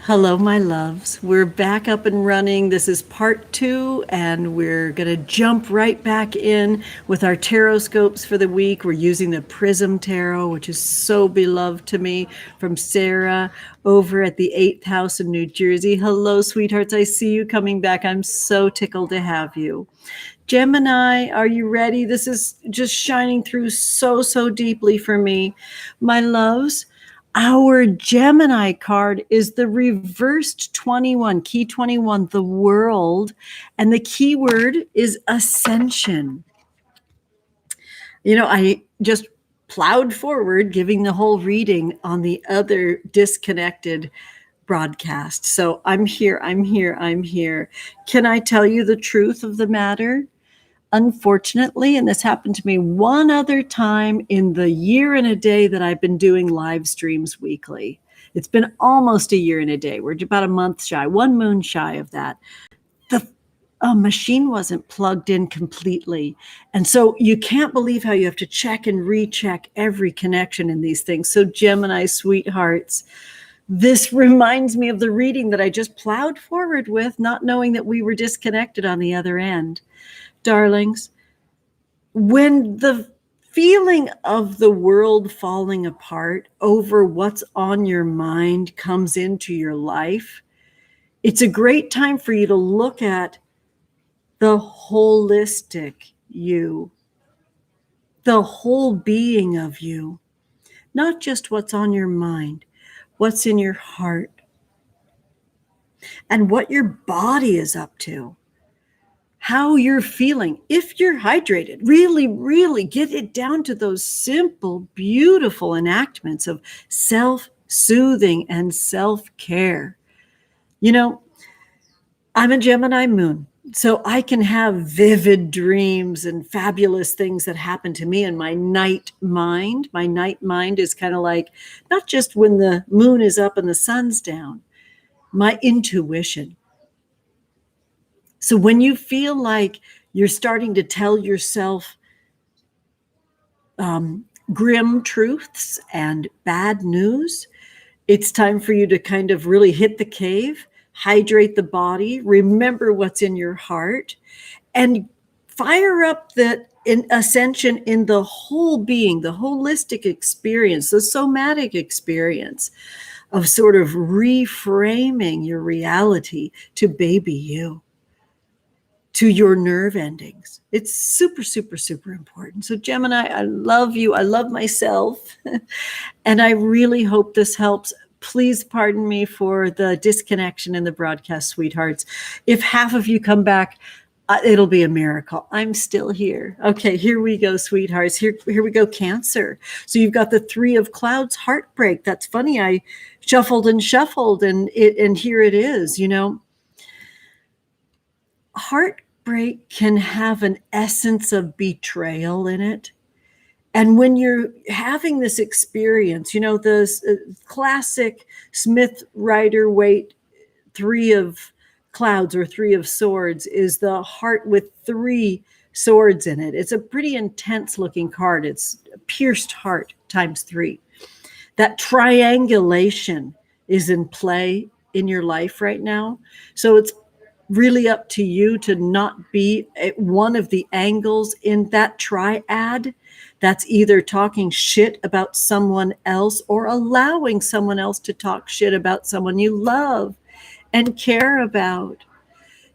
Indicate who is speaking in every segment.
Speaker 1: Hello, my loves. We're back up and running. This is part two, and we're going to jump right back in with our tarot scopes for the week. We're using the Prism Tarot, which is so beloved to me, from Sarah over at the 8th house in New Jersey. Hello, sweethearts. I see you coming back. I'm so tickled to have you. Gemini, are you ready? This is just shining through so deeply for me. My loves, our Gemini card is the reversed 21, key 21, the world, and the keyword is ascension. I just plowed forward giving the whole reading on the other disconnected broadcast. So I'm here. Can I tell you the truth of the matter? Unfortunately, and this happened to me one other time in the year and a day that I've been doing live streams weekly. It's been almost a year and a day. We're about a month shy, one moon shy of that. The machine wasn't plugged in completely. And so you can't believe how you have to check and recheck every connection in these things. So Gemini sweethearts, this reminds me of the reading that I just plowed forward with, not knowing that we were disconnected on the other end. Darlings, when the feeling of the world falling apart over what's on your mind comes into your life, it's a great time for you to look at the holistic you, the whole being of you, not just what's on your mind, what's in your heart, and what your body is up to. How you're feeling, if you're hydrated, really get it down to those simple, beautiful enactments of self-soothing and self-care. I'm a Gemini moon, so I can have vivid dreams and fabulous things that happen to me in my night mind. My night mind is kind of like, not just when the moon is up and the sun's down, my intuition. So when you feel like you're starting to tell yourself grim truths and bad news, it's time for you to kind of really hit the cave, hydrate the body, remember what's in your heart, and fire up the ascension in the whole being, the holistic experience, the somatic experience of sort of reframing your reality to baby you, to your nerve endings. It's super important. So Gemini, I love you. I love myself. And I really hope this helps. Please pardon me for the disconnection in the broadcast, sweethearts. If half of you come back, it'll be a miracle. I'm still here. Okay, here we go, sweethearts. Here we go, Cancer. So you've got the 3 of Clouds, heartbreak. That's funny. I shuffled and here it is. Heartbreak can have an essence of betrayal in it. And when you're having this experience, the classic Smith Rider-Waite 3 of Clouds or 3 of Swords is the heart with 3 swords in it. It's a pretty intense looking card. It's a pierced heart times 3. That triangulation is in play in your life right now. So it's really up to you to not be at one of the angles in that triad. That's either talking shit about someone else or allowing someone else to talk shit about someone you love and care about.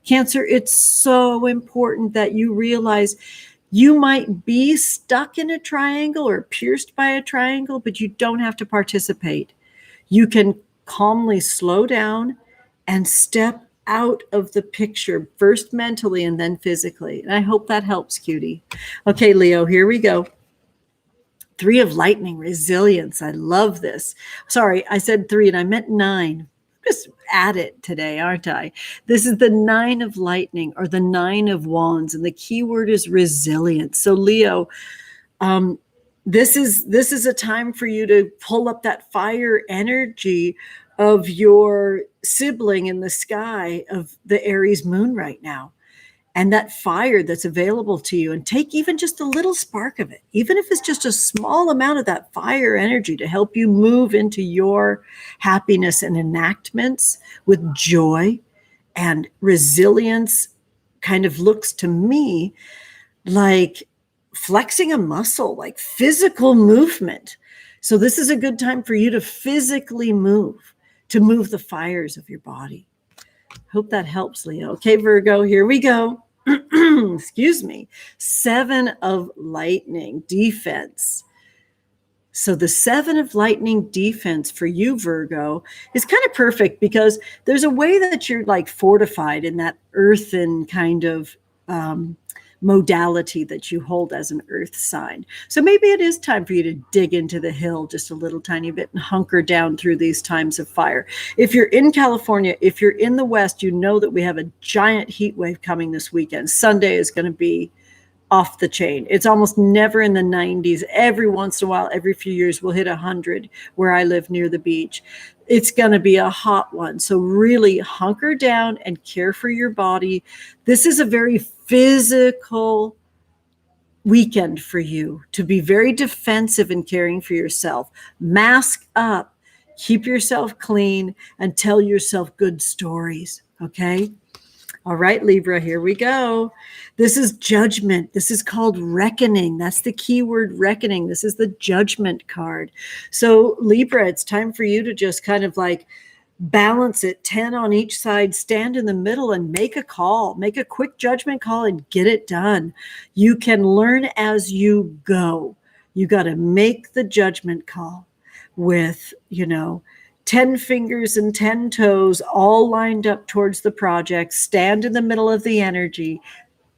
Speaker 1: Cancer, it's so important that you realize you might be stuck in a triangle or pierced by a triangle, but you don't have to participate. You can calmly slow down and step out of the picture, first mentally and then physically. And I hope that helps, cutie. Okay, Leo, here we go. 3 of Lightning, resilience. I love this. Sorry, I said 3 and I meant 9. Just at it today, aren't I? This is the 9 of Lightning or the 9 of Wands, and the key word is resilience. So Leo, this is a time for you to pull up that fire energy of your sibling in the sky of the Aries moon right now. and that fire that's available to you, and take even just a little spark of it, even if it's just a small amount of that fire energy to help you move into your happiness and enactments with joy and resilience. Kind of looks to me like flexing a muscle, like physical movement. So this is a good time for you to physically move, to move the fires of your body. Hope that helps, Leo. Okay, Virgo, here we go. Excuse me. 7 of Lightning, defense. So the 7 of Lightning defense for you, Virgo, is kind of perfect because there's a way that you're like fortified in that earthen kind of modality that you hold as an earth sign. So maybe it is time for you to dig into the hill just a little tiny bit and hunker down through these times of fire. If you're in California, if you're in the West, you know that we have a giant heat wave coming this weekend. Sunday is going to be off the chain. It's almost never in the 90s. Every once in a while, every few years, we'll hit 100 where I live near the beach. It's going to be a hot one. So really hunker down and care for your body. This is a very physical weekend for you to be very defensive in caring for yourself. Mask up, keep yourself clean, and tell yourself good stories. Okay? All right, Libra, here we go. This is judgment. This is called reckoning. That's the key word, reckoning. This is the judgment card. So Libra, it's time for you to just kind of like balance it, 10 on each side, stand in the middle and make a call, make a quick judgment call and get it done. You can learn as you go. You got to make the judgment call with, 10 fingers and 10 toes all lined up towards the project. Stand in the middle of the energy.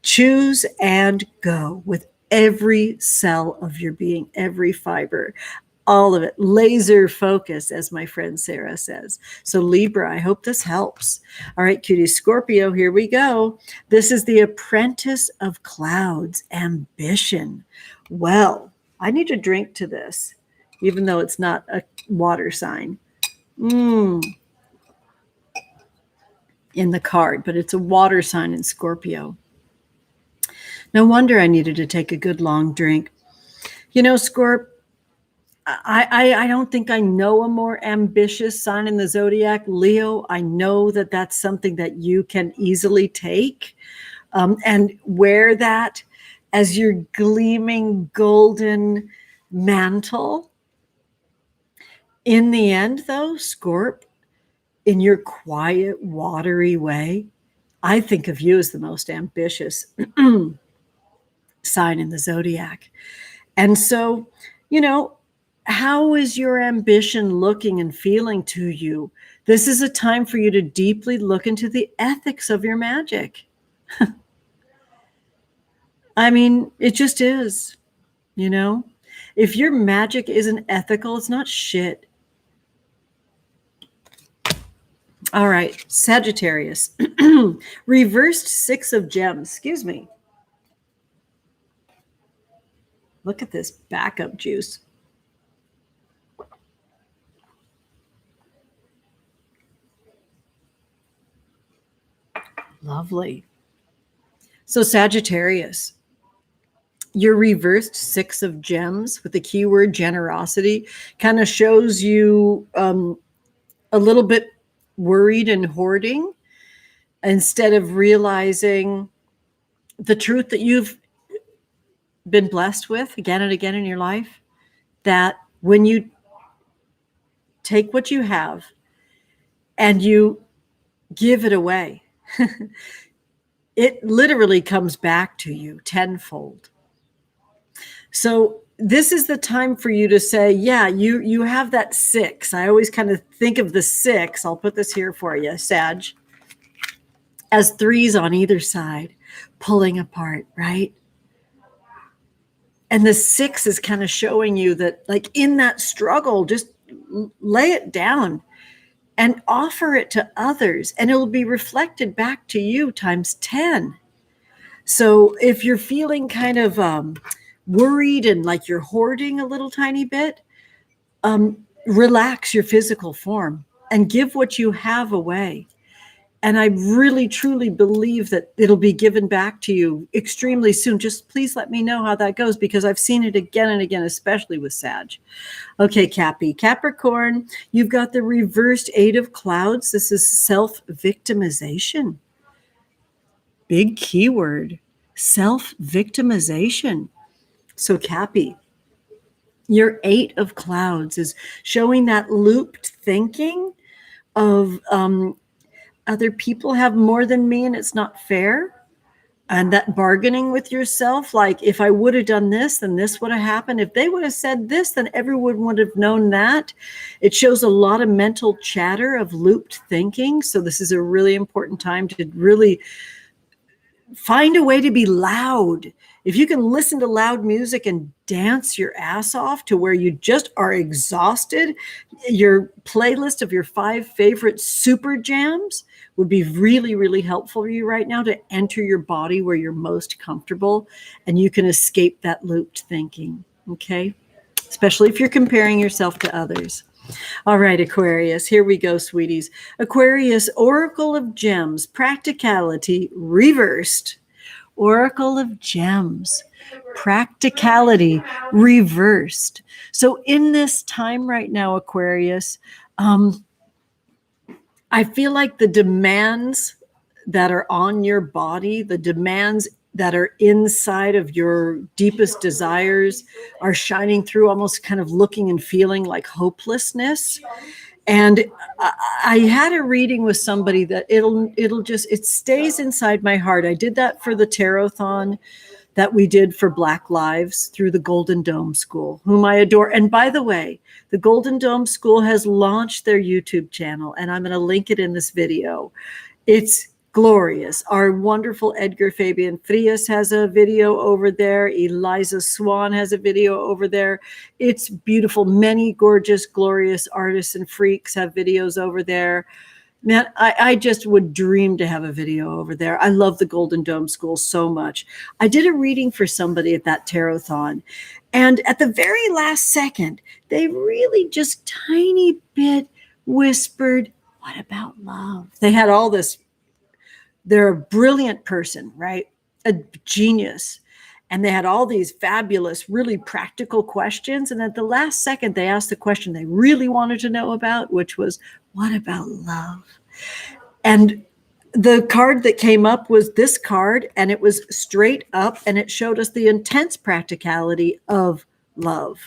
Speaker 1: Choose and go with every cell of your being, every fiber, all of it. Laser focus, as my friend Sarah says. So Libra, I hope this helps. All right, cutie Scorpio, here we go. This is the Apprentice of Clouds, ambition. Well, I need to drink to this, even though it's not a water sign. In the card, but it's a water sign in Scorpio. No wonder I needed to take a good long drink. Scorp, I don't think I know a more ambitious sign in the zodiac. Leo, I know that that's something that you can easily take and wear that as your gleaming golden mantle. In the end, though, Scorp, in your quiet, watery way, I think of you as the most ambitious sign in the zodiac. And so, how is your ambition looking and feeling to you? This is a time for you to deeply look into the ethics of your magic. I mean, it just is, If your magic isn't ethical, it's not shit. All right, Sagittarius. Reversed 6 of Gems. Excuse me. Look at this backup juice. Lovely. So Sagittarius, your reversed 6 of Gems with the keyword generosity kind of shows you a little bit worried and hoarding instead of realizing the truth that you've been blessed with again and again in your life, that when you take what you have and you give it away, it literally comes back to you tenfold. So this is the time for you to say, yeah, you have that 6. I always kind of think of the 6. I'll put this here for you, Sag, as 3s on either side, pulling apart, right? And the 6 is kind of showing you that, like, in that struggle, just lay it down and offer it to others, and it will be reflected back to you times 10. So if you're feeling kind of worried and like you're hoarding a little tiny bit, relax your physical form and give what you have away. And I really, truly believe that it'll be given back to you extremely soon. Just please let me know how that goes, because I've seen it again and again, especially with Sag. Okay, Cappy. Capricorn, you've got the reversed Eight of Clouds. This is self-victimization. Big keyword, self-victimization. So Cappy, your Eight of Clouds is showing that looped thinking of other people have more than me and it's not fair. And that bargaining with yourself, like, if I would have done this, then this would have happened. If they would have said this, then everyone would have known that. It shows a lot of mental chatter of looped thinking. So this is a really important time to really find a way to be loud. If you can listen to loud music and dance your ass off to where you just are exhausted, your playlist of your 5 favorite super jams would be really, really helpful for you right now to enter your body where you're most comfortable and you can escape that looped thinking, okay? Especially if you're comparing yourself to others. All right, Aquarius, here we go, sweeties. Aquarius, Oracle of Gems, practicality reversed. Oracle of Gems, practicality reversed. So in this time right now, Aquarius, I feel like the demands that are on your body, the demands that are inside of your deepest desires are shining through, almost kind of looking and feeling like hopelessness. And I had a reading with somebody that it stays inside my heart. I did that for the Tarot-thon that we did for Black Lives through the Golden Dome School, whom I adore. And by the way, the Golden Dome School has launched their YouTube channel, and I'm going to link it in this video. It's glorious. Our wonderful Edgar Fabian Frias has a video over there. Eliza Swan has a video over there. It's beautiful. Many gorgeous, glorious artists and freaks have videos over there. Man, I just would dream to have a video over there. I love the Golden Dome School so much. I did a reading for somebody at that Tarot-thon, and at the very last second, they really just tiny bit whispered, "What about love?" They had all this. They're a brilliant person, right? A genius. And they had all these fabulous, really practical questions. And at the last second, they asked the question they really wanted to know about, which was, what about love? And the card that came up was this card, and it was straight up, and it showed us the intense practicality of love.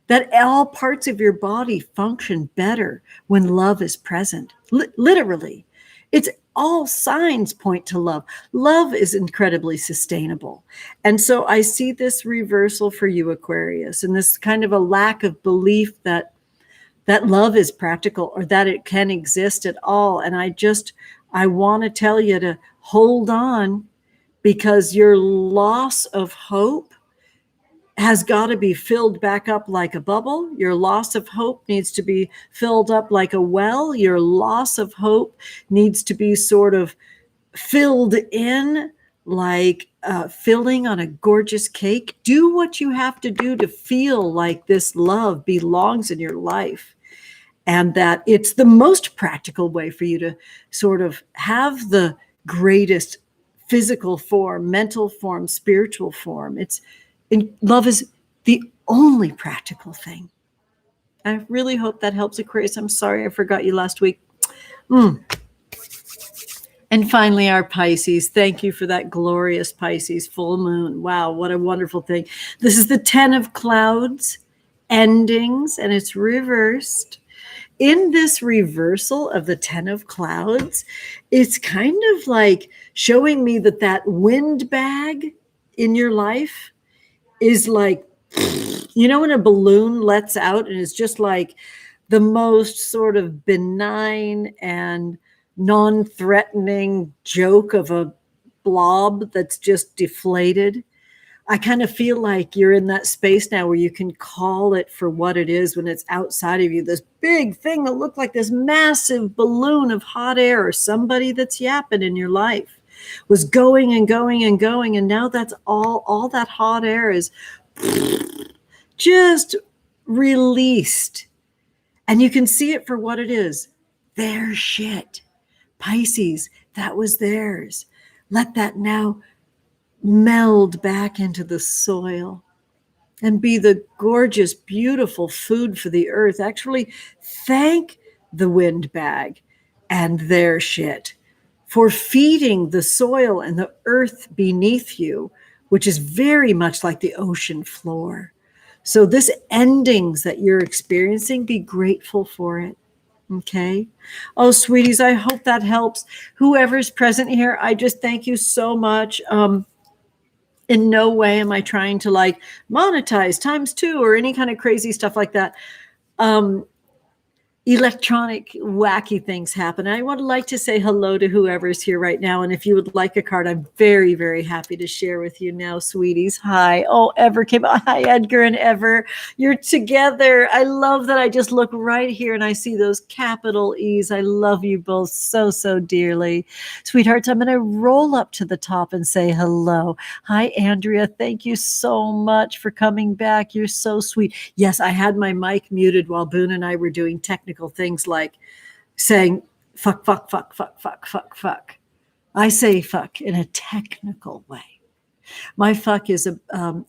Speaker 1: That all parts of your body function better when love is present. Literally. It's all signs point to love. Love is incredibly sustainable. And so I see this reversal for you, Aquarius, and this kind of a lack of belief that love is practical or that it can exist at all. And I want to tell you to hold on, because your loss of hope has got to be filled back up like a bubble. Your loss of hope needs to be filled up like a well. Your loss of hope needs to be sort of filled in like filling on a gorgeous cake. Do what you have to do to feel like this love belongs in your life, and that it's the most practical way for you to sort of have the greatest physical form, mental form, spiritual form. Love is the only practical thing. I really hope that helps, Aquarius. I'm sorry I forgot you last week. And finally, our Pisces. Thank you for that glorious Pisces full moon. Wow, what a wonderful thing. This is the 10 of Clouds, endings, and it's reversed. In this reversal of the 10 of Clouds, it's kind of like showing me that wind bag in your life is like, when a balloon lets out and it's just like the most sort of benign and non-threatening joke of a blob that's just deflated. I kind of feel like you're in that space now where you can call it for what it is when it's outside of you. This big thing that looked like this massive balloon of hot air, or somebody that's yapping in your life was going and going and going. And now that's all that hot air is just released. And you can see it for what it is. Their shit. Pisces, that was theirs. Let that now meld back into the soil and be the gorgeous, beautiful food for the earth. Actually, thank the windbag and their shit for feeding the soil and the earth beneath you, which is very much like the ocean floor. So this endings that you're experiencing, be grateful for it. Okay. Oh, sweeties, I hope that helps. Whoever's present here, I just thank you so much. In no way am I trying to like monetize ×2 or any kind of crazy stuff like that. Electronic wacky things happen. I would like to say hello to whoever's here right now. And if you would like a card, I'm very, very happy to share with you now, sweeties. Hi. Oh, Ever came. Hi, Edgar and Ever. You're together. I love that. I just look right here and I see those capital E's. I love you both so, so dearly. Sweethearts, I'm going to roll up to the top and say hello. Hi, Andrea. Thank you so much for coming back. You're so sweet. Yes, I had my mic muted while Boone and I were doing technical things like saying fuck, fuck, fuck, fuck, fuck, fuck, fuck. I say fuck in a technical way. My fuck is a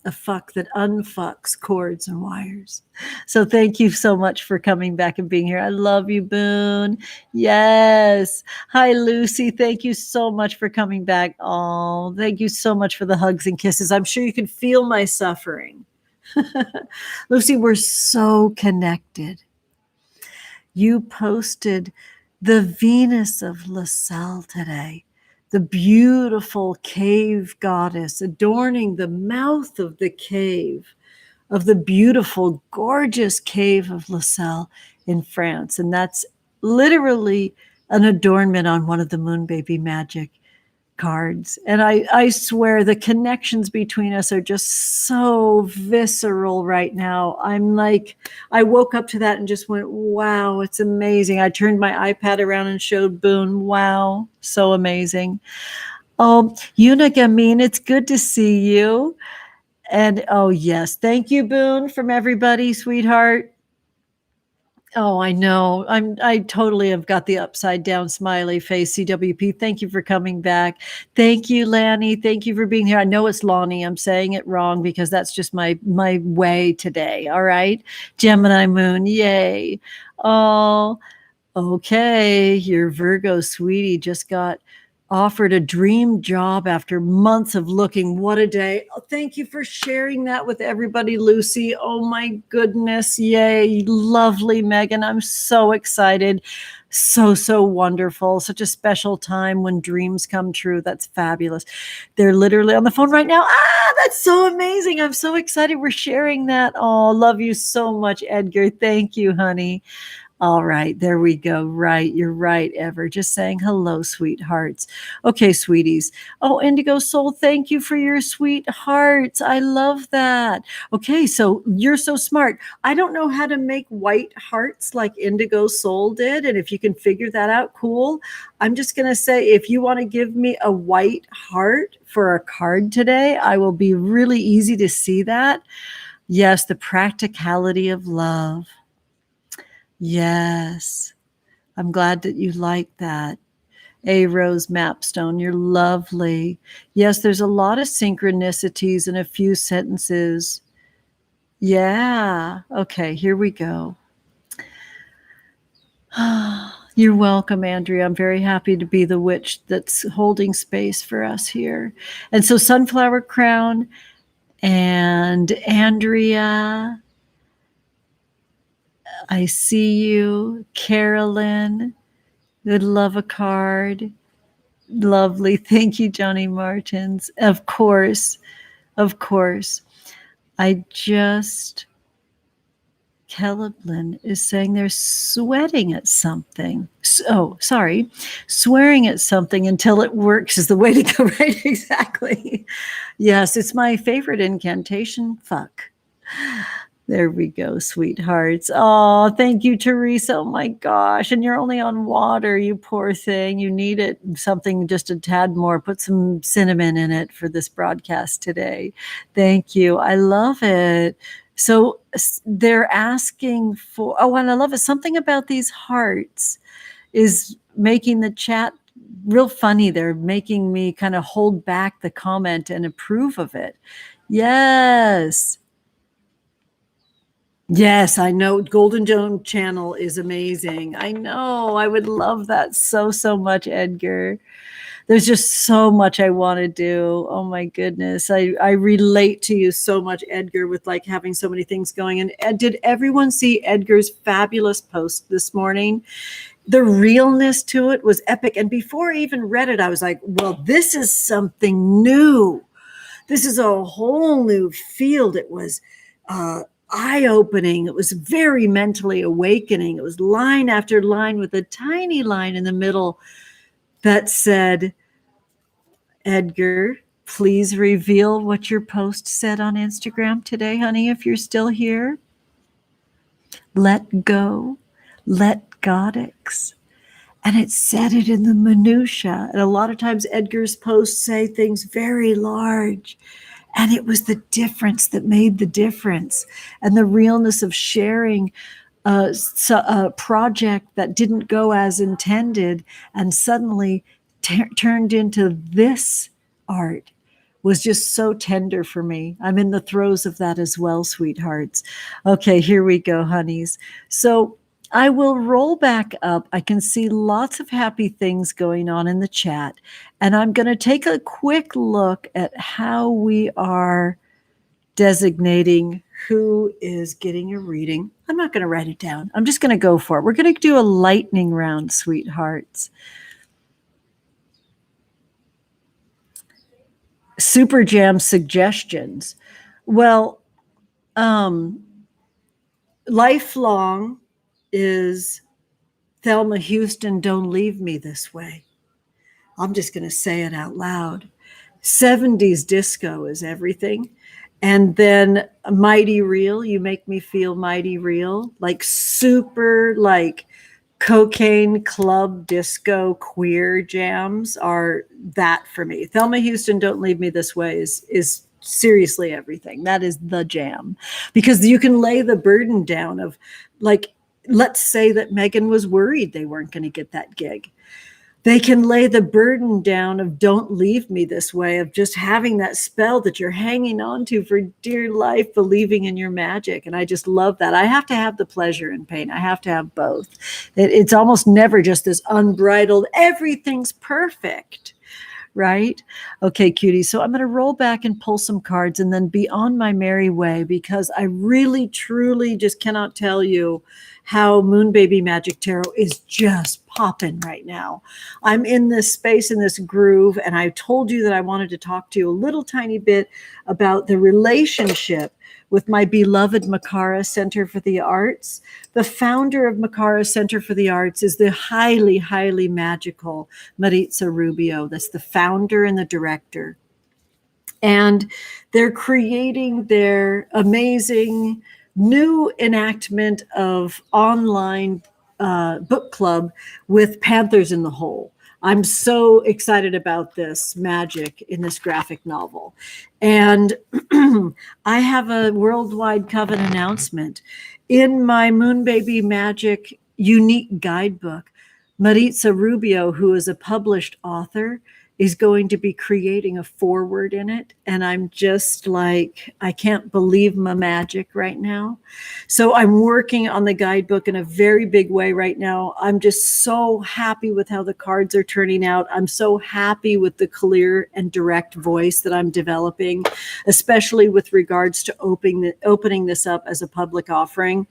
Speaker 1: fuck that unfucks cords and wires. So thank you so much for coming back and being here. I love you, Boone. Yes. Hi, Lucy. Thank you so much for coming back. Oh, thank you so much for the hugs and kisses. I'm sure you can feel my suffering. Lucy, we're so connected. You posted the Venus of LaSalle today, the beautiful cave goddess adorning the mouth of the cave, of the beautiful, gorgeous cave of LaSalle in France. And that's literally an adornment on one of the Moon Baby Magic cards. And I swear the connections between us are just so visceral right now. I'm like, I woke up to that and just went, wow, it's amazing. I turned my iPad around and showed Boone. Wow, so amazing. Oh, Unigamine, it's good to see you. And oh, yes, thank you, Boone, from everybody, sweetheart. Oh, I know. I totally have got the upside down smiley face. CWP, thank you for coming back. Thank you, Lanny. Thank you for being here. I know it's Lonnie. I'm saying it wrong because that's just my way today. All right. Gemini moon. Yay. Oh, okay. Your Virgo sweetie just got offered a dream job after months of looking. What a day. Oh, thank you for sharing that with everybody, Lucy. Oh my goodness. Yay. Lovely, Megan. I'm so excited. So, so wonderful. Such a special time when dreams come true. That's fabulous. They're literally on the phone right now. Ah, that's so amazing. I'm so excited we're sharing that. Oh, love you so much, Edgar. Thank you, honey. All right, there we go. Right, you're right, Ever. Just saying hello, sweethearts. Okay, sweeties. Oh, Indigo Soul, thank you for your sweet hearts. I love that. Okay, so you're so smart. I don't know how to make white hearts like Indigo Soul did, and if you can figure that out, cool. I'm just going to say, if you want to give me a white heart for a card today, I will be really easy to see that. Yes, the practicality of love. Yes, I'm glad that you like that. A Rose Mapstone, you're lovely. Yes, there's a lot of synchronicities in a few sentences. Yeah. Okay, here we go. You're welcome, Andrea. I'm very happy to be the witch that's holding space for us here. And so Sunflower Crown and Andrea, I see you. Carolyn, would love a card. Lovely. Thank you, Johnny Martins. Of course. Of course. Celeblin is saying they're sweating at something. Oh, sorry. Swearing at something until it works is the way to go, right? Exactly. Yes, it's my favorite incantation. Fuck. There we go, sweethearts. Oh, thank you, Teresa. Oh my gosh. And you're only on water, you poor thing. You need it. Something just a tad more. Put some cinnamon in it for this broadcast today. Thank you. I love it. So they're asking for, oh, and I love it. Something about these hearts is making the chat real funny. They're making me kind of hold back the comment and approve of it. Yes. Yes, I know. Golden Dome channel is amazing. I know. I would love that so, so much, Edgar. There's just so much I want to do. Oh my goodness. I relate to you so much, Edgar, with like having so many things going. And did everyone see Edgar's fabulous post this morning? The realness to it was epic. And before I even read it, I was like, well, this is something new. This is a whole new field. It was eye-opening. It was very mentally awakening. It was line after line with a tiny line in the middle that said, Edgar, please reveal what your post said on Instagram today, honey, if you're still here. Let go, let Goddess. And it said it in the minutia. And a lot of times Edgar's posts say things very large. And it was the difference that made the difference. And the realness of sharing a project that didn't go as intended and suddenly turned into this art was just so tender for me. I'm in the throes of that as well, sweethearts. Okay, here we go, honeys. So I will roll back up. I can see lots of happy things going on in the chat. And I'm going to take a quick look at how we are designating who is getting a reading. I'm not going to write it down. I'm just going to go for it. We're going to do a lightning round, sweethearts. Super Jam suggestions. Well, lifelong is Thelma Houston, Don't Leave Me This Way. I'm just going to say it out loud. 70s disco is everything. And then Mighty Real, You Make Me Feel Mighty Real, like super like cocaine club disco queer jams are that for me. Thelma Houston, Don't Leave Me This Way is seriously everything. That is the jam, because you can lay the burden down of like, let's say that Megan was worried they weren't going to get that gig. They can lay the burden down of don't leave me this way, of just having that spell that you're hanging on to for dear life, believing in your magic. And I just love that. I have to have the pleasure and pain. I have to have both. It's almost never just this unbridled, everything's perfect. Right? Okay, cutie. So I'm going to roll back and pull some cards and then be on my merry way, because I really, truly just cannot tell you how Moon Baby Magic Tarot is just popping right now. I'm in this space, in this groove, and I told you that I wanted to talk to you a little tiny bit about the relationship with my beloved Makara Center for the Arts. The founder of Makara Center for the Arts is the highly, highly magical Maritza Rubio. That's the founder and the director. And they're creating their amazing new enactment of online book club with Panthers in the Hole. I'm so excited about this magic in this graphic novel. And I have a worldwide coven announcement. In my Moon Baby Magic unique guidebook, Maritza Rubio, who is a published author, is going to be creating a foreword in it. And I'm just like, I can't believe my magic right now. So I'm working on the guidebook in a very big way right now. I'm just so happy with how the cards are turning out. I'm so happy with the clear and direct voice that I'm developing, especially with regards to opening this up as a public offering.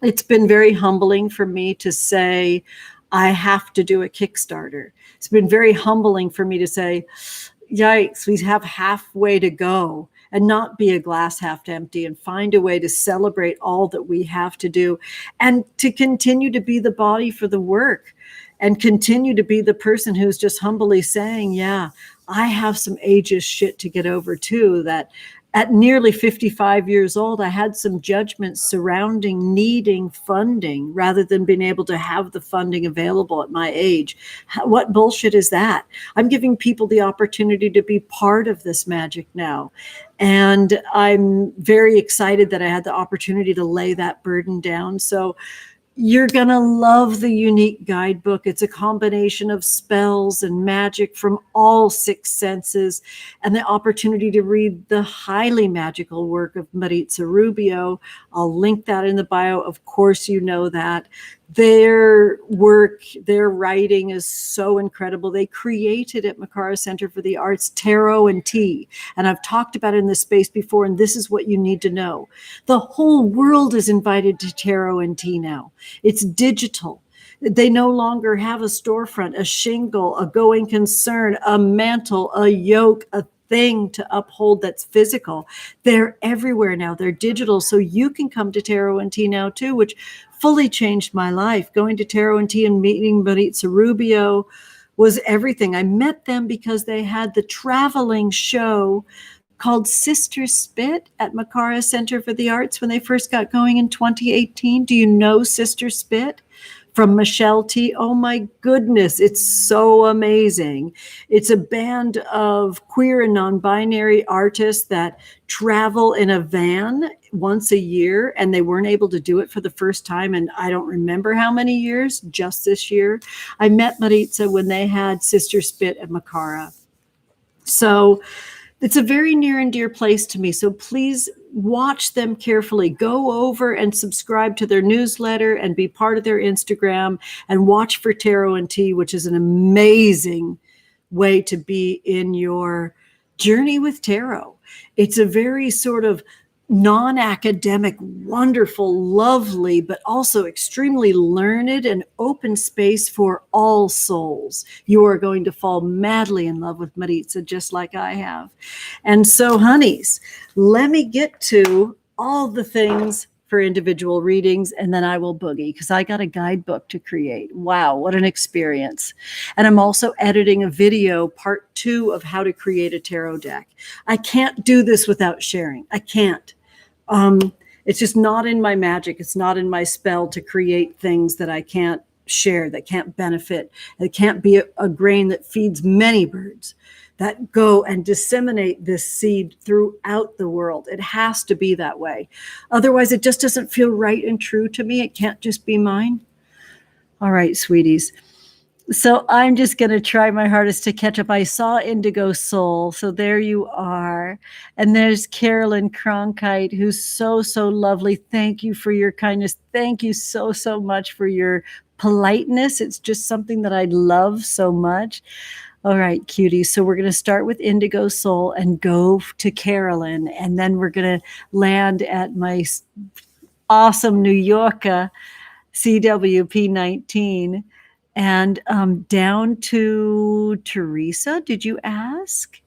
Speaker 1: It's been very humbling for me to say, I have to do a Kickstarter. It's been very humbling for me to say, yikes, we have halfway to go, and not be a glass half empty, and find a way to celebrate all that we have to do, and to continue to be the body for the work, and continue to be the person who's just humbly saying, yeah, I have some ageist shit to get over too, that at nearly 55 years old, I had some judgments surrounding needing funding rather than being able to have the funding available at my age. What bullshit is that? I'm giving people the opportunity to be part of this magic now. And I'm very excited that I had the opportunity to lay that burden down. So You're going to love the unique guidebook. It's a combination of spells and magic from all 6 senses, and the opportunity to read the highly magical work of Maritza Rubio. I'll link that in the bio. Of course, you know that. Their work, their writing is so incredible. They created at Makara Center for the Arts tarot and tea. And I've talked about it in this space before, and this is what you need to know. The whole world is invited to tarot and tea now. It's digital. They no longer have a storefront, a shingle, a going concern, a mantle, a yoke, a thing to uphold that's physical. They're everywhere now. They're digital. So you can come to tarot and tea now too, which fully changed my life. Going to tarot and tea and meeting Maritza Rubio was everything. I met them because they had the traveling show called Sister Spit at Makara Center for the Arts when they first got going in 2018. Do you know Sister Spit? From Michelle T. Oh my goodness, it's so amazing. It's a band of queer and non-binary artists that travel in a van once a year, and they weren't able to do it for the first time. And I don't remember how many years, just this year. I met Maritza when they had Sister Spit at Makara. So it's a very near and dear place to me. So please watch them carefully. Go over and subscribe to their newsletter and be part of their Instagram, and watch for Tarot and Tea, which is an amazing way to be in your journey with tarot. It's a very sort of non-academic, wonderful, lovely, but also extremely learned and open space for all souls. You are going to fall madly in love with Maritza, just like I have. And so, honeys, let me get to all the things for individual readings, and then I will boogie because I got a guidebook to create. Wow, what an experience. And I'm also editing a video, part 2 of how to create a tarot deck. I can't do this without sharing. I can't. It's just not in my magic. It's not in my spell to create things that I can't share, that can't benefit. It can't be a grain that feeds many birds that go and disseminate this seed throughout the world. It has to be that way. Otherwise, it just doesn't feel right and true to me. It can't just be mine. All right, sweeties. So I'm just going to try my hardest to catch up. I saw Indigo Soul. So there you are. And there's Carolyn Cronkite, who's so, so lovely. Thank you for your kindness. Thank you so, so much for your politeness. It's just something that I love so much. All right, cuties. So we're going to start with Indigo Soul and go to Carolyn. And then we're going to land at my awesome New Yorker, CWP 19. And down to Teresa, did you ask?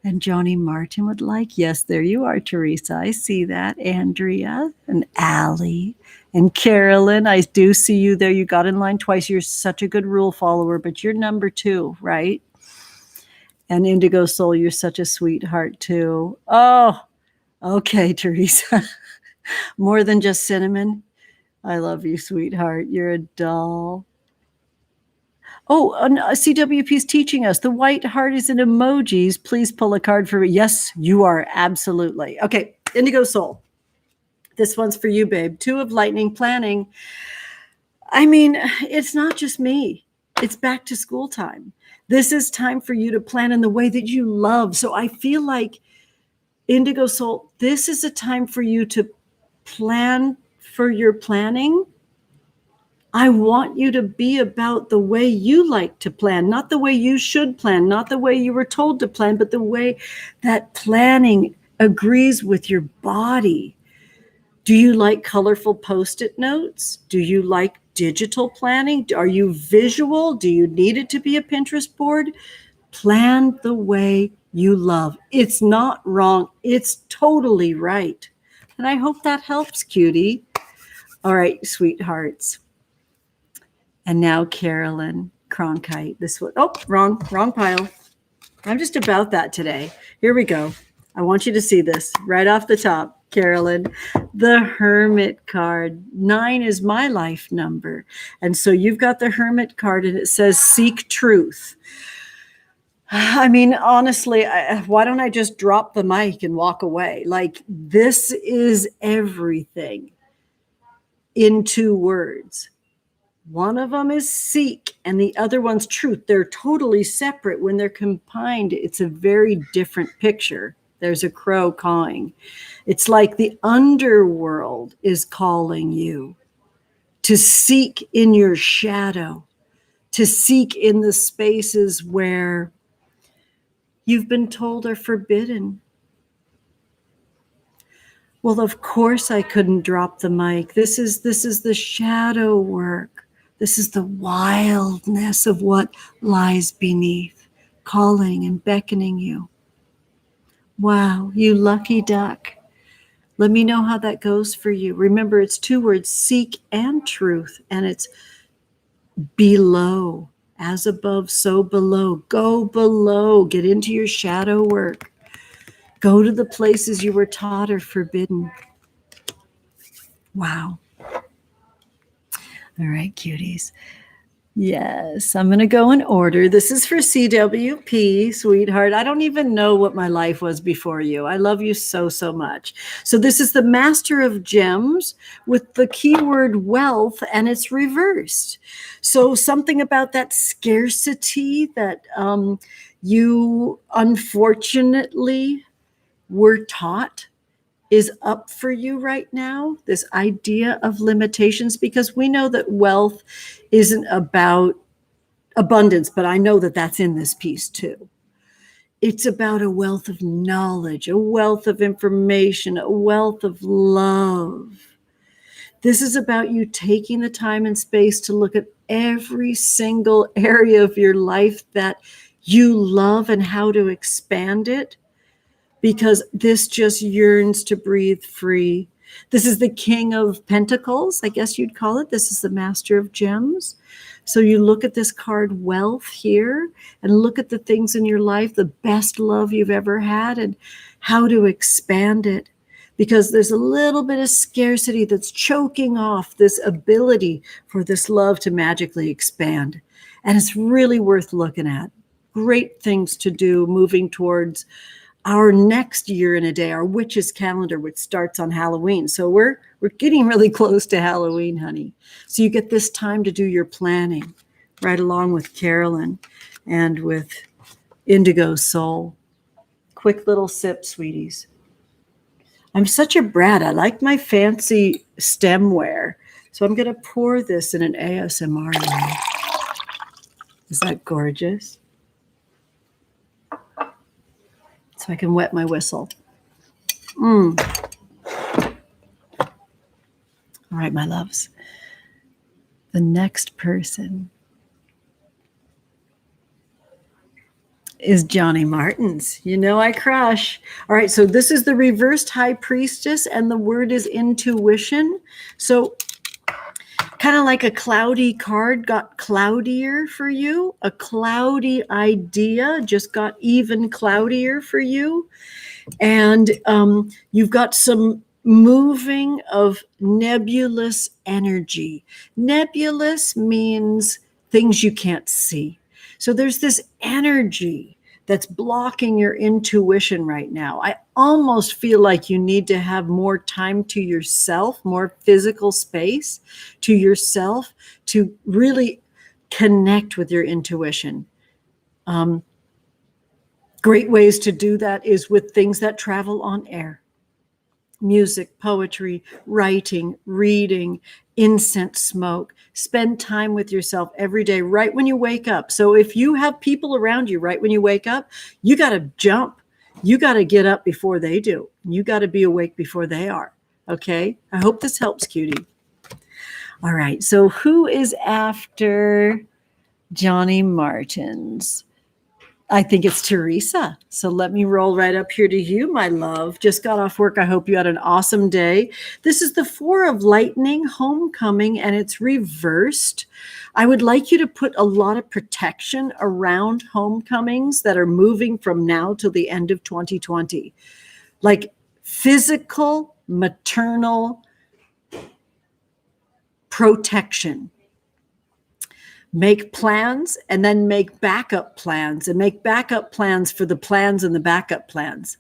Speaker 1: And Johnny Martin would like, yes, there you are, Teresa. I see that. Andrea and Allie and Carolyn, I do see you there. You got in line twice. You're such a good rule follower, but you're number 2, right? And Indigo Soul, you're such a sweetheart too. Oh, okay, Teresa. More than just cinnamon. I love you, sweetheart. You're a doll. Oh, CWP is teaching us. The white heart is in emojis. Please pull a card for me. Yes, you are. Absolutely. Okay, Indigo Soul. This one's for you, babe. 2 of Lightning Planning. I mean, it's not just me. It's back to school time. This is time for you to plan in the way that you love. So I feel like, Indigo Soul, this is a time for you to plan for your planning. I want you to be about the way you like to plan, not the way you should plan, not the way you were told to plan, but the way that planning agrees with your body. Do you like colorful Post-it notes? Do you like digital planning? Are you visual? Do you need it to be a Pinterest board? Plan the way you love. It's not wrong. It's totally right. And I hope that helps, cutie. All right, sweethearts. And now Carolyn Cronkite. This one, oh, wrong pile. I'm just about that today. Here we go. I want you to see this right off the top, Carolyn. The Hermit card. 9 is my life number. And so you've got the Hermit card and it says seek truth. I mean, honestly, why don't I just drop the mic and walk away? Like, this is everything in 2 words. One of them is seek and the other one's truth. They're totally separate. When they're combined, it's a very different picture. There's a crow cawing. It's like the underworld is calling you to seek in your shadow, to seek in the spaces where you've been told are forbidden. Well, of course I couldn't drop the mic. This is the shadow work. This is the wildness of what lies beneath, calling and beckoning you. Wow, you lucky duck. Let me know how that goes for you. Remember, it's 2 words, seek and truth, and it's below. As above, so below. Go below. Get into your shadow work. Go to the places you were taught are forbidden. Wow. All right, cuties. Yes, I'm going to go in order. This is for CWP, sweetheart. I don't even know what my life was before you. I love you so, so much. So this is the Master of Gems with the keyword wealth, and it's reversed. So something about that scarcity that you unfortunately were taught is up for you right now, this idea of limitations, because we know that wealth isn't about abundance, but I know that that's in this piece too. It's about a wealth of knowledge, a wealth of information, a wealth of love. This is about you taking the time and space to look at every single area of your life that you love and how to expand it, because this just yearns to breathe free. This is the King of Pentacles, I guess you'd call it. This is the Master of Gems. So you look at this card, wealth, here, and look at the things in your life, the best love you've ever had, and how to expand it. Because there's a little bit of scarcity that's choking off this ability for this love to magically expand. And it's really worth looking at. Great things to do moving towards our next year in a day, our witch's calendar, which starts on Halloween. So we're getting really close to Halloween, honey. So you get this time to do your planning right along with Carolyn and with Indigo Soul. Quick little sip, sweeties. I'm such a brat. I like my fancy stemware. So I'm going to pour this in an ASMR way. Is that gorgeous? So I can wet my whistle. All right, my loves. The next person is Johnny Martins. You know I crush. All right, so this is the reversed High Priestess, and the word is intuition. So kind of like a cloudy card got cloudier for you. A cloudy idea just got even cloudier for you. And you've got some moving of nebulous energy. Nebulous means things you can't see. So there's this energy that's blocking your intuition right now. I almost feel like you need to have more time to yourself, more physical space to yourself to really connect with your intuition. Great ways to do that is with things that travel on air. Music, poetry, writing, reading, incense smoke. Spend time with yourself every day, right when you wake up. So if you have people around you right when you wake up, you got to jump. You got to get up before they do. You got to be awake before they are. Okay? I hope this helps, cutie. All right. So who is after Johnny Martins? I think it's Teresa. So let me roll right up here to you, my love. Just got off work. I hope you had an awesome day. This is the Four of Lightning, Homecoming, and it's reversed. I would like you to put a lot of protection around homecomings that are moving from now till the end of 2020. Like physical, maternal protection. Make plans and then make backup plans, and make backup plans for the plans and the backup plans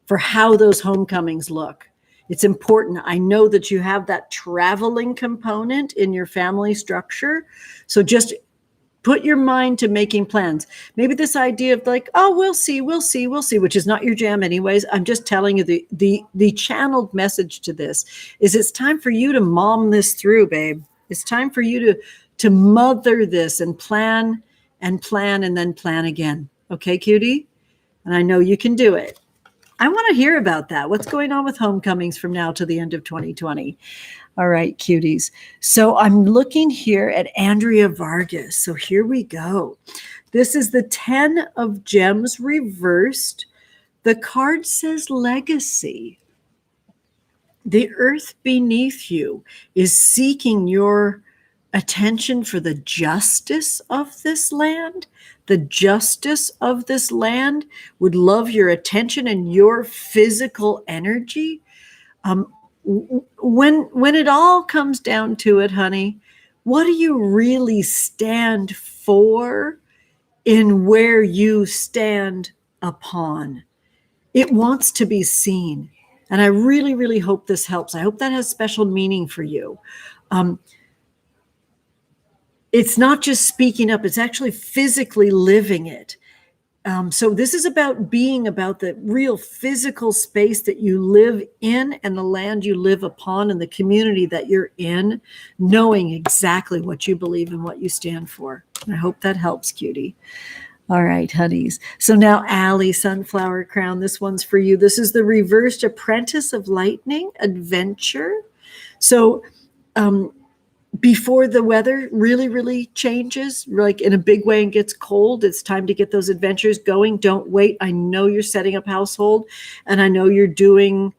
Speaker 1: for how those homecomings look. It's important. I know that you have that traveling component in your family structure. So just put your mind to making plans. Maybe this idea of like, oh, we'll see, which is not your jam anyways. I'm just telling you the channeled message to this is it's time for you to mom this through, babe. It's time for you to mother this and plan and then plan again. Okay, cutie? And I know you can do it. I want to hear about that. What's going on with homecomings from now to the end of 2020? All right, cuties. So I'm looking here at Andrea Vargas. So here we go. This is the 10 of Gems reversed. The card says legacy. The earth beneath you is seeking your attention for the justice of this land. The justice of this land would love your attention and your physical energy. When it all comes down to it, honey, what do you really stand for in where you stand upon? It wants to be seen. And I really, really hope this helps. I hope that has special meaning for you. It's not just speaking up, it's actually physically living it. So this is about being about the real physical space that you live in and the land you live upon and the community that you're in, knowing exactly what you believe and what you stand for. I hope that helps, cutie. All right, honeys. So now, Allie, Sunflower Crown, this one's for you. This is the reversed Apprentice of Lightning Adventure. So before the weather really, really changes, like in a big way and gets cold, it's time to get those adventures going. Don't wait. I know you're setting up household and I know you're doing,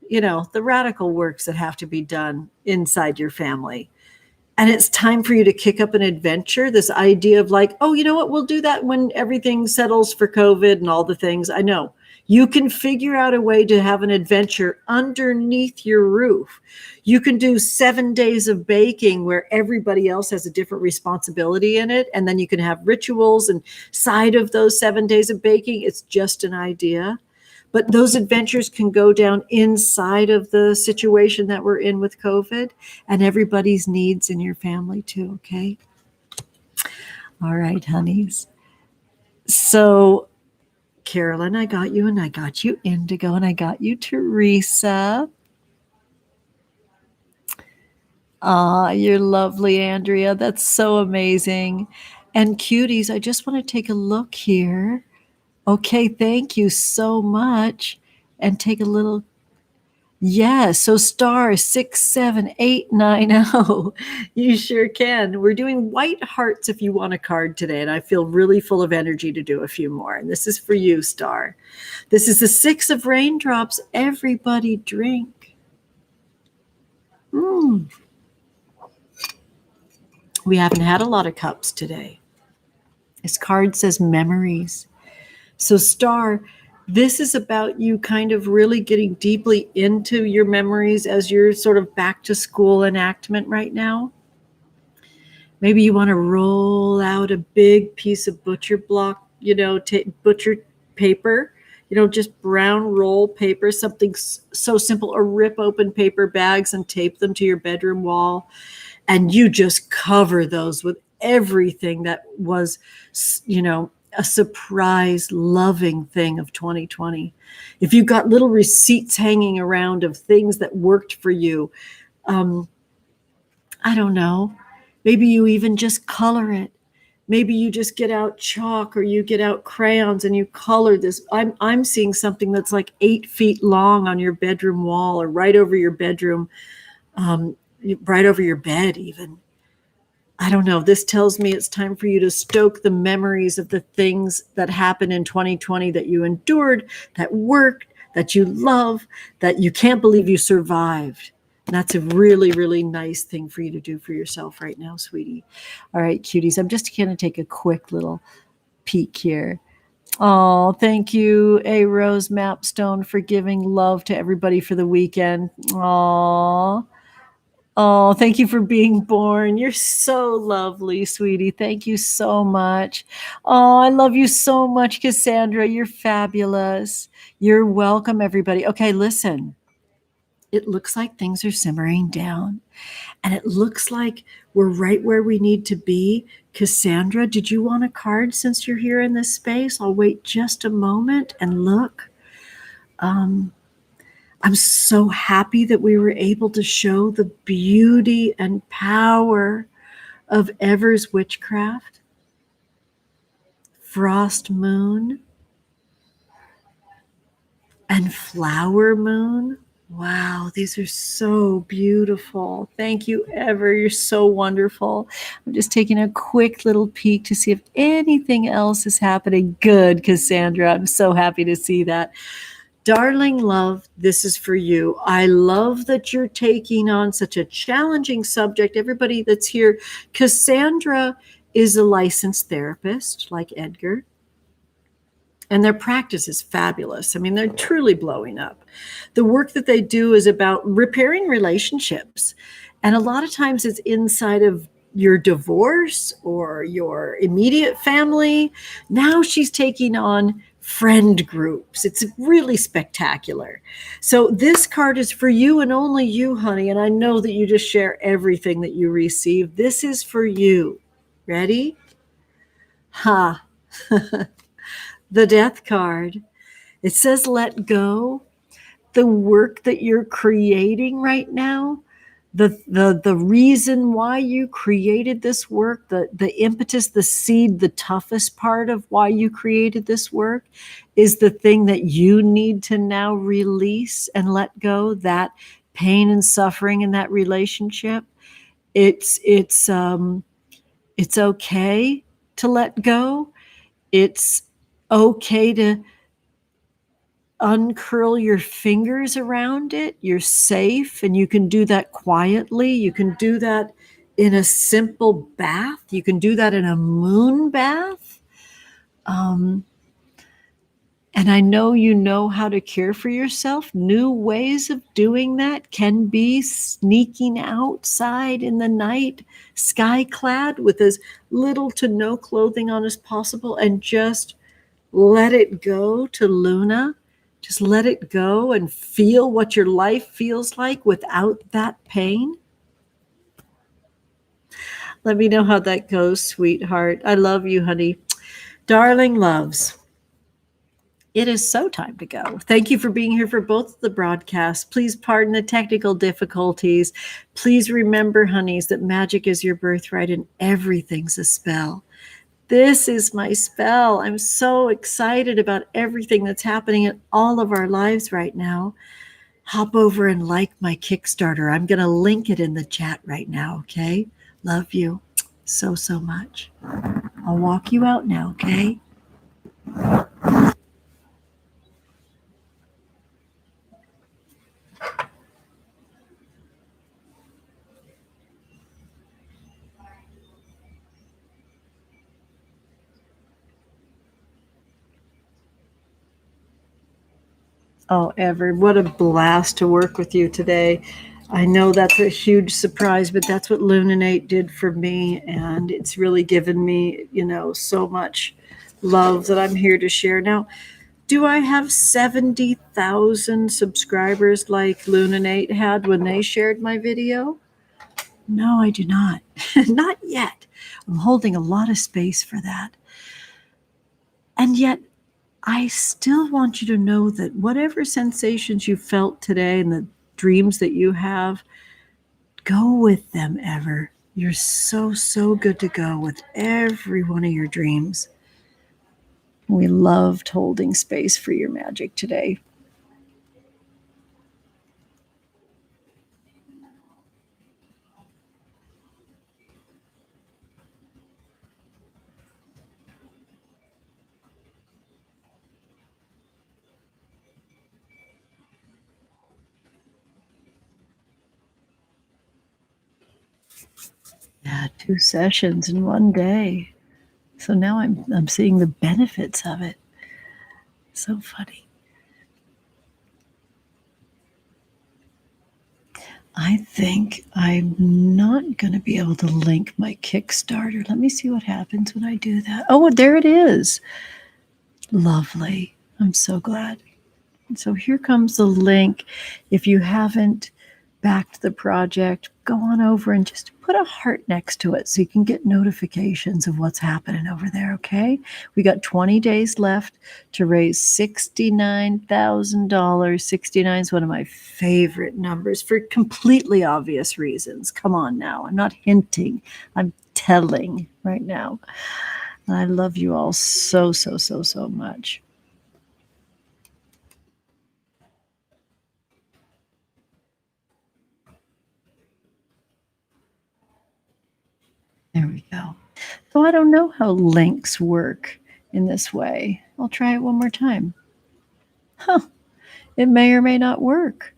Speaker 1: the radical works that have to be done inside your family. And it's time for you to kick up an adventure. This idea of like, oh, you know what? We'll do that when everything settles for COVID and all the things. I know. You can figure out a way to have an adventure underneath your roof. You can do 7 days of baking where everybody else has a different responsibility in it. And then you can have rituals inside of those 7 days of baking. It's just an idea. But those adventures can go down inside of the situation that we're in with COVID and everybody's needs in your family too, okay? All right, honeys. So, Carolyn, I got you, and I got you Indigo, and I got you Teresa. You're lovely, Andrea. That's so amazing. And cuties, I just want to take a look here. Okay, thank you so much. And take a little, so star 67890. You sure can. We're doing white hearts if you want a card today, and I feel really full of energy to do a few more. And this is for you, star. This is the 6 of raindrops. Everybody drink. We haven't had a lot of cups today. This card says memories. So star, this is about you kind of really getting deeply into your memories as you're sort of back to school enactment right now. Maybe you want to roll out a big piece of butcher block, butcher paper, just brown roll paper, something so simple, or rip open paper bags and tape them to your bedroom wall. And you just cover those with everything that was, a surprise loving thing of 2020. If you've got little receipts hanging around of things that worked for you, I don't know, maybe you even just color it. Maybe you just get out chalk or you get out crayons and you color this. I'm seeing something that's like 8 feet long on your bedroom wall or right over your bedroom, right over your bed even. I don't know. This tells me it's time for you to stoke the memories of the things that happened in 2020 that you endured, that worked, that you love, that you can't believe you survived. And that's a really, really nice thing for you to do for yourself right now, sweetie. All right, cuties. I'm just going to take a quick little peek here. Oh, thank you, A. Rose Mapstone, for giving love to everybody for the weekend. Oh, thank you for being born. You're so lovely, sweetie. Thank you so much. Oh, I love you so much, Cassandra. You're fabulous. You're welcome, everybody. Okay, listen. It looks like things are simmering down. And it looks like we're right where we need to be. Cassandra, did you want a card since you're here in this space? I'll wait just a moment and look. I'm so happy that we were able to show the beauty and power of Ever's witchcraft. Frost moon and flower moon. Wow, these are so beautiful. Thank you, Ever. You're so wonderful. I'm just taking a quick little peek to see if anything else is happening. Good, Cassandra. I'm so happy to see that. Darling love, this is for you. I love that you're taking on such a challenging subject. Everybody that's here, Cassandra is a licensed therapist like Edgar. And their practice is fabulous. I mean, they're truly blowing up. The work that they do is about repairing relationships. And a lot of times it's inside of your divorce or your immediate family. Now she's taking on friend groups. It's really spectacular. So this card is for you and only you, honey. And I know that you just share everything that you receive. This is for you. Ready? Ha. The Death card. It says let go. The work that you're creating right now, the reason why you created this work, the impetus, the seed, the toughest part of why you created this work is the thing that you need to now release and let go, that pain and suffering in that relationship. It's okay to let go. It's okay to uncurl your fingers around it. You're safe, and you can do that quietly. You can do that in a simple bath. You can do that in a moon bath. And I know you know how to care for yourself. New ways of doing that can be sneaking outside in the night, sky clad with as little to no clothing on as possible, and just let it go to Luna. Just let it go and feel what your life feels like without that pain. Let me know how that goes, sweetheart. I love you, honey. Darling loves, it is so time to go. Thank you for being here for both of the broadcasts. Please pardon the technical difficulties. Please remember, honeys, that magic is your birthright and everything's a spell. This is my spell. I'm so excited about everything that's happening in all of our lives right now. Hop over and like my Kickstarter. I'm going to link it in the chat right now, okay? Love you so, so much. I'll walk you out now, okay? Oh, Ever, what a blast to work with you today. I know that's a huge surprise, but that's what Luninate did for me. And it's really given me, so much love that I'm here to share. Now, do I have 70,000 subscribers like Luninate had when they shared my video? No, I do not. Not yet. I'm holding a lot of space for that. And yet, I still want you to know that whatever sensations you felt today and the dreams that you have, go with them, Ever. You're so, so good to go with every one of your dreams. We loved holding space for your magic today. Yeah, 2 sessions in one day. So now I'm seeing the benefits of it. So funny. I think I'm not going to be able to link my Kickstarter. Let me see what happens when I do that. Oh, there it is. Lovely. I'm so glad. So here comes the link. If you haven't backed the project, go on over and just put a heart next to it so you can get notifications of what's happening over there, okay? We got 20 days left to raise $69,000. 69 is one of my favorite numbers for completely obvious reasons. Come on now. I'm not hinting. I'm telling right now. And I love you all so, so, so, so much. There we go. So I don't know how links work in this way. I'll try it one more time. Huh. It may or may not work.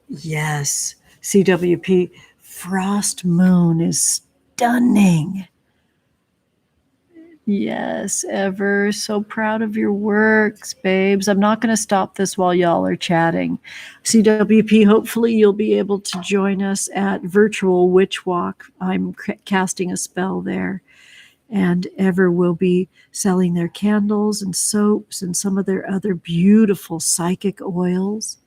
Speaker 1: Yes. CWP Frost Moon is stunning. Yes, ever so proud of your works, babes. I'm not going to stop this while y'all are chatting. CWP, hopefully you'll be able to join us at Virtual Witch Walk. I'm casting a spell there. And Ever will be selling their candles and soaps and some of their other beautiful psychic oils.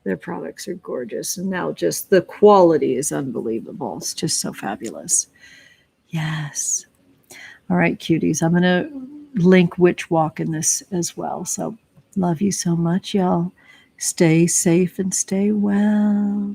Speaker 1: Their products are gorgeous. And now just the quality is unbelievable. It's just so fabulous. Yes. All right, cuties. I'm going to link Witch Walk in this as well. So love you so much, y'all. Stay safe and stay well.